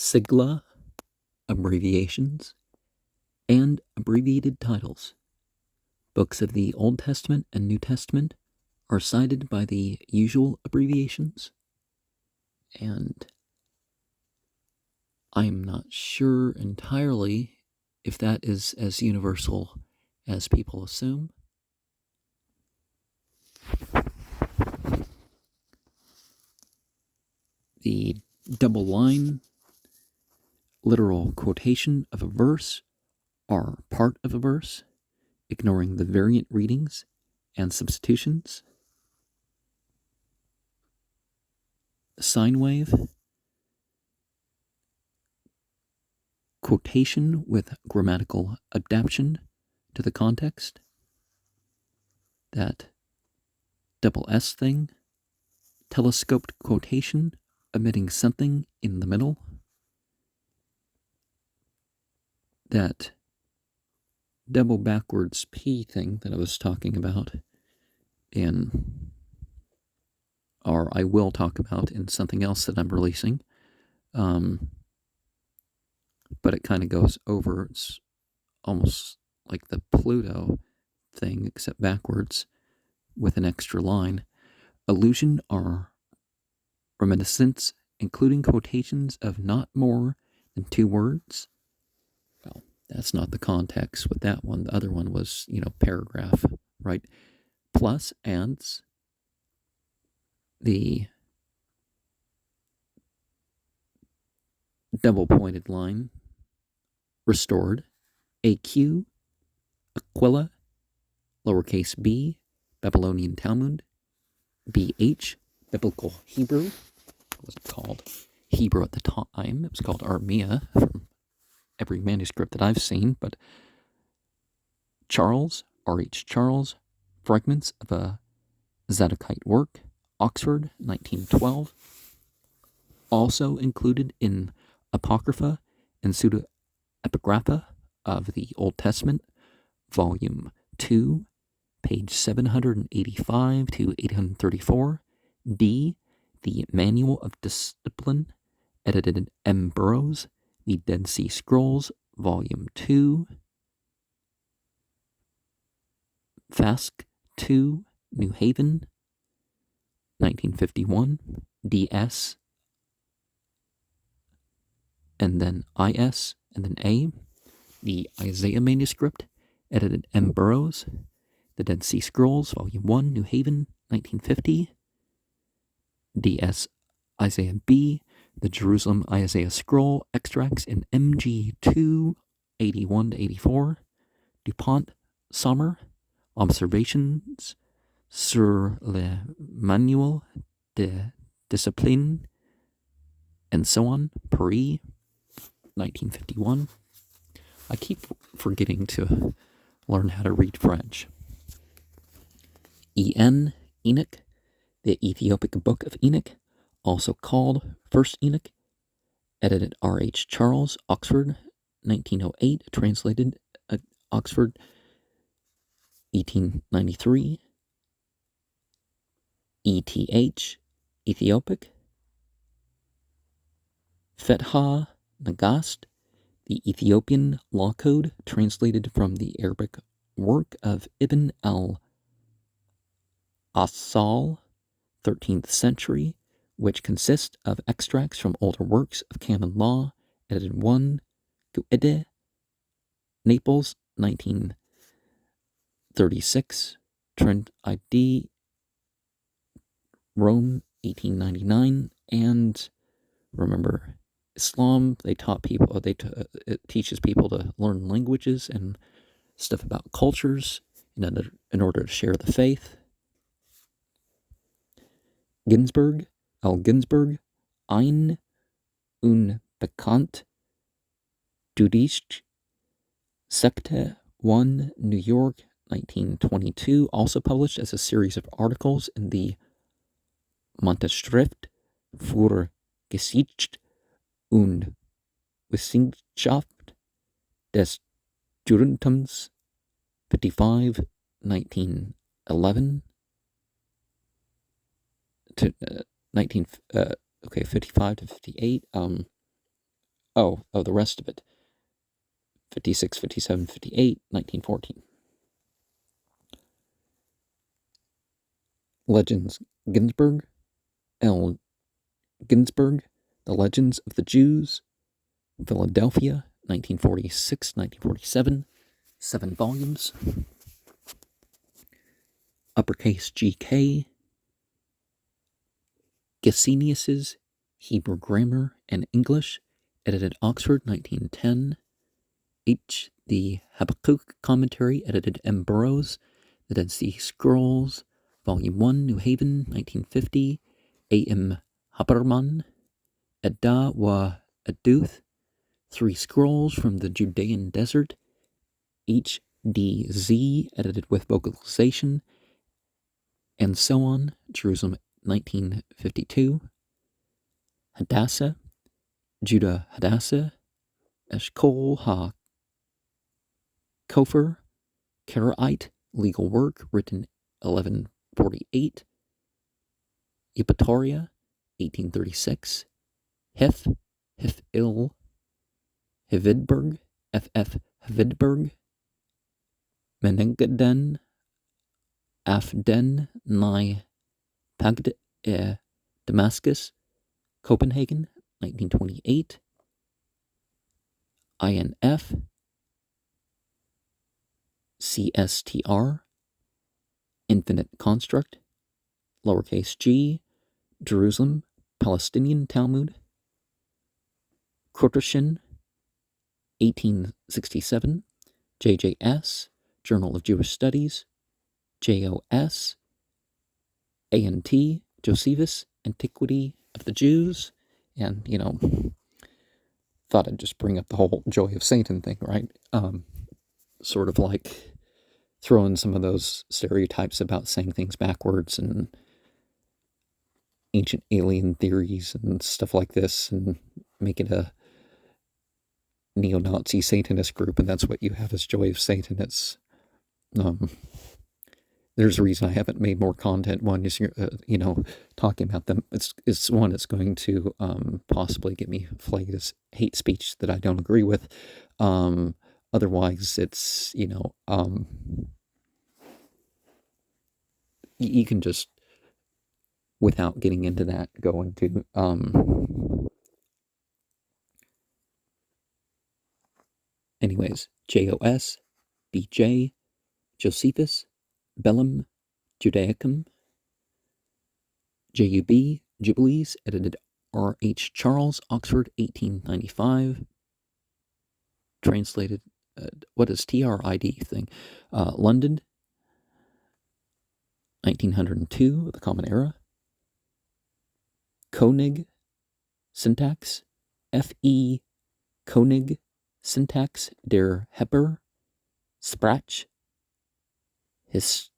Sigla, Abbreviations, and Abbreviated titles. Books of the Old Testament and New Testament are cited by the usual abbreviations, and I'm not sure entirely if that is as universal as people assume. The double line, literal quotation of a verse, are part of a verse, ignoring the variant readings and substitutions. The sine wave, quotation with grammatical adaptation to the context. That double S thing, telescoped quotation, omitting something in the middle. That double backwards P thing that I was talking about or I will talk about in something else that I'm releasing. But it kind of goes over. It's almost like the Pluto thing, except backwards with an extra line. Allusion are reminiscence, including quotations of not more than 2 words. Well, that's not the context with that one. The other one was, paragraph, right? Plus adds the double pointed line, restored, AQ, Aquila, lowercase b, Babylonian Talmud, BH, Biblical Hebrew. It wasn't called Hebrew at the time. It was called Armia from every manuscript that I've seen. But Charles, R.H. Charles, fragments of a Zadokite work, Oxford, 1912. Also included in Apocrypha and Pseudo-Epigrapha of the Old Testament, Volume 2, page 785 to 834. D, the Manual of Discipline, edited M. Burroughs, the Dead Sea Scrolls, Volume 2. Fask 2, New Haven, 1951. DS, and then IS, and then A. The Isaiah manuscript, edited M. Burroughs, The Dead Sea Scrolls, Volume 1, New Haven, 1950. DS Isaiah B, the Jerusalem Isaiah Scroll, extracts in MG 2, 81 to 84. DuPont, Sommer, Observations sur le Manuel de Discipline, and so on, Paris, 1951. I keep forgetting to learn how to read French. E.N., Enoch, the Ethiopic Book of Enoch, also called First Enoch, edited R.H. Charles, Oxford, 1908, translated at Oxford, 1893. ETH, Ethiopic. Fetha Nagast, the Ethiopian Law Code, translated from the Arabic work of Ibn al-Asal, 13th century, which consists of extracts from older works of canon law, edited 1, Guede, Naples, 1936, Trent ID, Rome, 1899, and remember, Islam, it teaches people to learn languages and stuff about cultures in order to share the faith. Ginsburg, L. Ginsburg, Ein Unbekannt Judische Sekte 1, New York, 1922, also published as a series of articles in the Monatschrift für Geschichte und Wissenschaft des Judentums, 55, 1911 to 55 to 58. the rest of it. 56, 57, 58, 1914. Legends Ginsburg, L. Ginsburg, The Legends of the Jews, Philadelphia, 1946, 1947, 7 volumes. Uppercase GK, Gesenius's Hebrew Grammar and English, edited Oxford, 1910. H. The Habakkuk Commentary, edited M. Burroughs. The Dead Sea Scrolls, Volume 1, New Haven, 1950. A. M. Haberman, Edda wa Eduth, 3 Scrolls from the Judean Desert, H. D. Z, edited with vocalization, and so on, Jerusalem, 1952. Hadassah, Judah Hadassah, Eshkol HaKofer, Karaite, legal work, written 1148. Eupatoria, 1836. Hifil, Hvidberg, F.F. Hvidberg, Menegden, Afden, Nye, Pagd, Damascus, Copenhagen, 1928. INF, CSTR, Infinite Construct, lowercase g, Jerusalem, Palestinian Talmud, Krotishin, 1867, JJS, Journal of Jewish Studies, JOS, ANT, Josephus, Antiquity of the Jews, and, thought I'd just bring up the whole Joy of Satan thing, right? Sort of like throw in some of those stereotypes about saying things backwards and ancient alien theories and stuff like this, and make it a neo-Nazi Satanist group, and that's what you have as Joy of Satan. It's there's a reason I haven't made more content. One is talking about them. It's one that's going to possibly get me flagged as hate speech that I don't agree with. Otherwise, it's you can just, without getting into that, go into anyways, JOS, BJ, Josephus, Bellum, Judaicum, JUB, Jubilees, edited R.H. Charles, Oxford, 1895. Translated, what is TRID thing? London, 1902, the Common Era. Koenig, Syntax, F.E. Koenig, Syntax der Hepper, Sprach, Historica,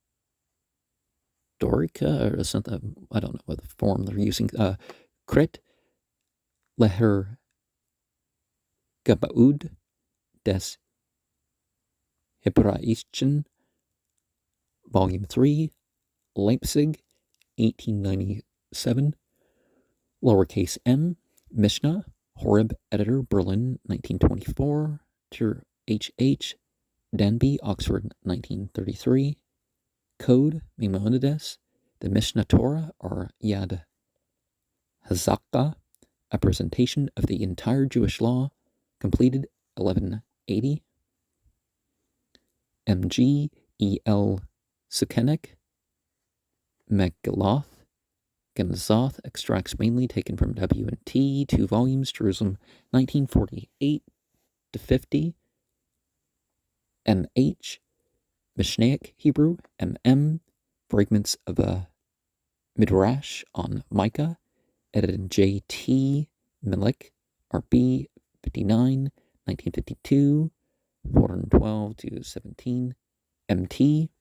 or something, I don't know what the form they're using. Krit, Leher Gabaud, des Hebräischen, Volume 3, Leipzig, 1897. Lowercase m, Mishnah, Horeb Editor, Berlin, 1924. H.H. Danby, Oxford, 1933. Code, Maimonides, the Mishnah Torah, or Yad Hazakah, a presentation of the entire Jewish law, completed 1180. M.G. E.L. Sukenik, Megilloth, Gemzoth, extracts mainly taken from W&T, 2 volumes, Jerusalem, 1948 to 50. M.H. Mishnaic Hebrew, M.M. Fragments of a Midrash on Micah, edited J.T. Milik, R.B. 59, 1952, 412 to 17. M.T.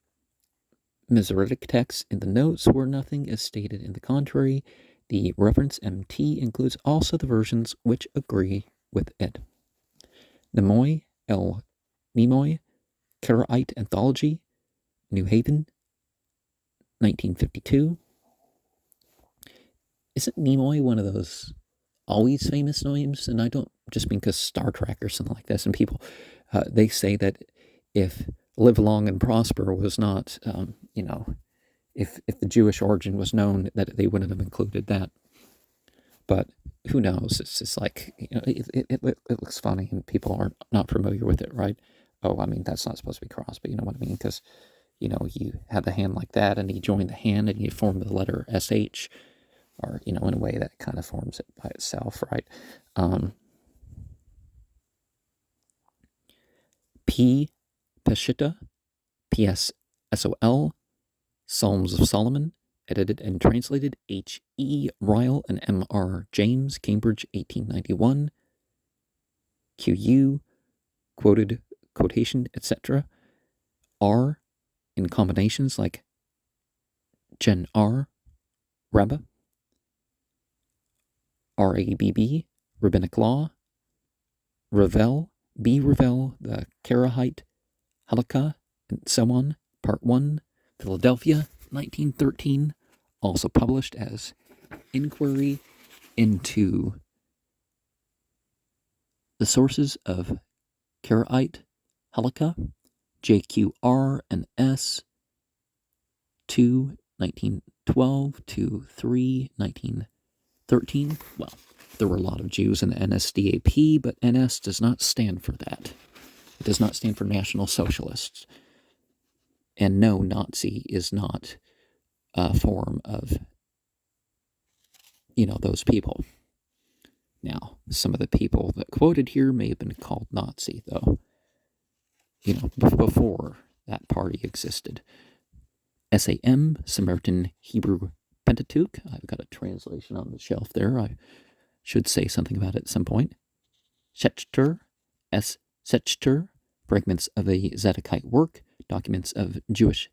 Masoretic texts in the notes where nothing is stated in the contrary. The reference MT includes also the versions which agree with it. Nemoy, L. Nimoy, Karaite Anthology, New Haven, 1952. Isn't Nimoy one of those always famous names? And I don't just because Star Trek or something like this. And people, they say that if live long and prosper was not, if the Jewish origin was known, that they wouldn't have included that. But who knows? It's just like, it looks funny and people are not familiar with it, right? Oh, I mean, that's not supposed to be crossed, but you know what I mean? Because, you have the hand like that and you join the hand and you form the letter SH, or, in a way that kind of forms it by itself, right? P. Peshitta, PSSOL, Psalms of Solomon, edited and translated H.E. Ryle and M.R. James, Cambridge, 1891. Q.U., quoted, quotation, etc. R, in combinations like Gen R, Rabba. RABB, Rabbinic Law. Ravel, B. Ravel, the Karahite Halakha, and so on. Part 1, Philadelphia, 1913. Also published as Inquiry into the Sources of Karahite Halakha, JQR and S, 2, 1912 to 3, 1913. Well, there were a lot of Jews in the NSDAP, but NS does not stand for that. It does not stand for National Socialists. And no, Nazi is not a form of, those people. Now, some of the people that quoted here may have been called Nazi, though, before that party existed. SAM, Samaritan Hebrew Pentateuch. I've got a translation on the shelf there. I should say something about it at some point. Schechter, S. Schechter, Fragments of a Zadokite Work, Documents of Jewish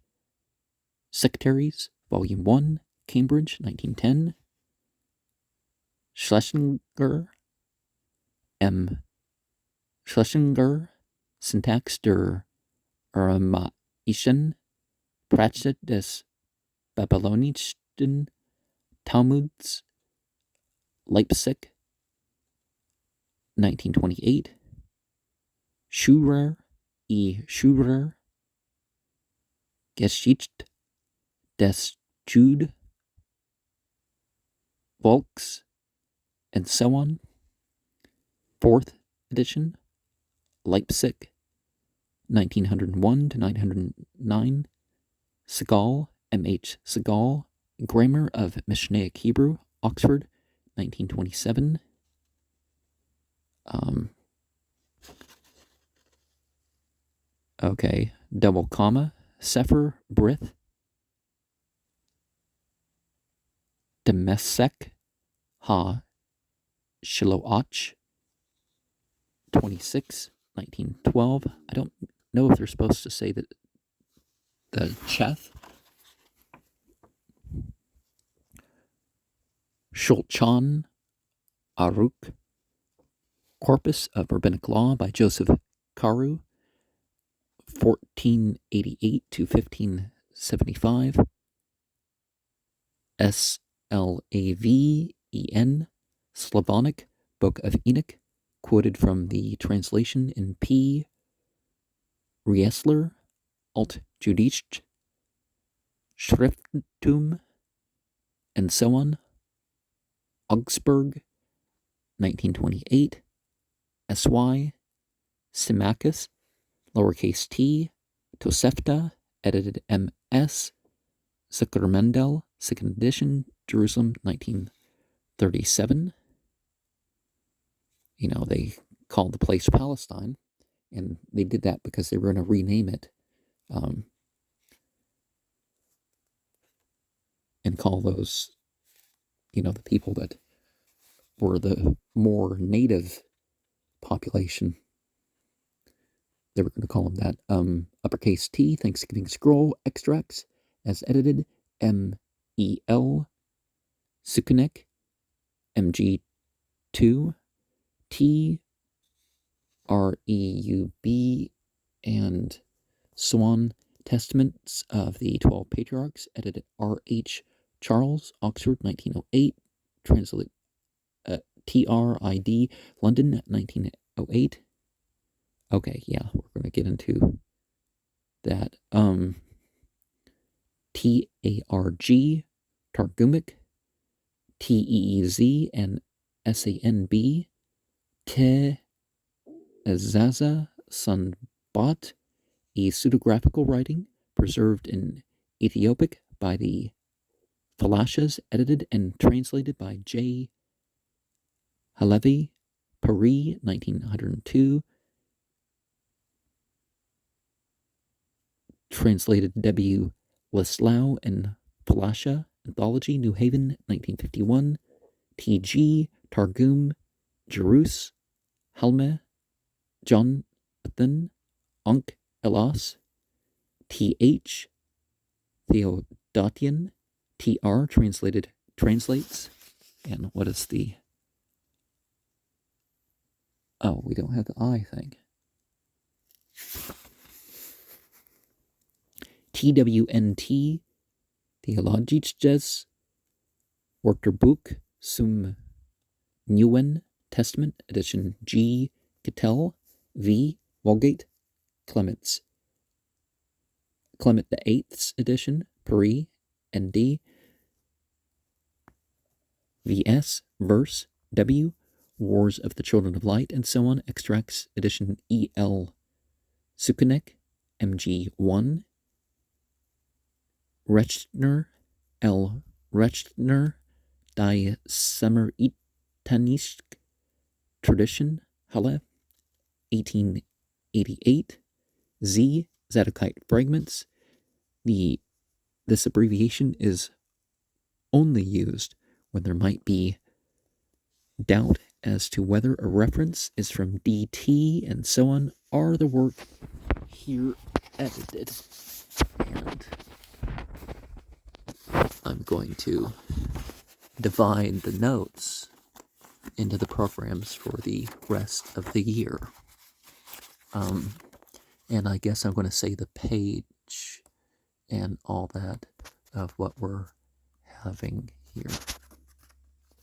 Sectaries, Volume 1, Cambridge, 1910. Schlesinger, M. Schlesinger, Syntax der Aramaiischen Praxis des Babylonischen Talmuds, Leipzig, 1928. Schurer, E. Schurer, Geschichte des Jude, Volks, and so on. 4th edition, Leipzig, 1901 to 909. Segal, M.H. Segal, Grammar of Mishnaic Hebrew, Oxford, 1927. Double comma, Sefer Brith, Demesek Ha Shiloach, 26, 1912. I don't know if they're supposed to say that the Cheth. Shulchan Aruch, Corpus of Rabbinic Law by Joseph Karu, 1488 to 1575. Slaven, Slavonic, Book of Enoch, quoted from the translation in P. Riesler, Alt Judische Schriftum, and so on. Augsburg, 1928. S.Y. Symmachus, lowercase t, Tosefta, edited M.S. Zuckermandel, 2nd edition, Jerusalem, 1937. They called the place Palestine, and they did that because they were going to rename it and call those, the people that were the more native population. They were going to call them that. Uppercase T, Thanksgiving Scroll, Extracts, as edited, M.E.L. Sukunek, MG2, T.R.E.U.B., and so on. Testaments of the 12 Patriarchs, edited R.H. Charles, Oxford, 1908, TRID, London, 1908. Okay, yeah, we're going to get into that. TARG, Targumic, TEEZ, and SANB, Te Azaza Sanbat, a pseudographical writing preserved in Ethiopic by the Falashas, edited and translated by J. Halevi, Paris, 1902. Translated W. Lislau and Falasha, Anthology, New Haven, 1951. T.G. Targum, Jerus, Halme, Jonathan, Unk, Elas. T.H. Theodotian, T.R. Translates. And what is the... Oh, we don't have the I thing. TWNT, Theologisches Wörterbuch zum Neuen Testament, edition G. Cattell, V. Vulgate, Clement the Eighth's edition, Paris, ND. VS, Verse, W. Wars of the Children of Light, and so on. Extracts, edition E.L. Sukenek, MG1. Rechtner, L. Rechtner, Die Samaritanische Tradition, Halle, 1888. Z. Zadokite Fragments. This abbreviation is only used when there might be doubt as to whether a reference is from DT and so on, are the work here edited. And I'm going to divide the notes into the programs for the rest of the year. And I guess I'm going to say the page and all that of what we're having here.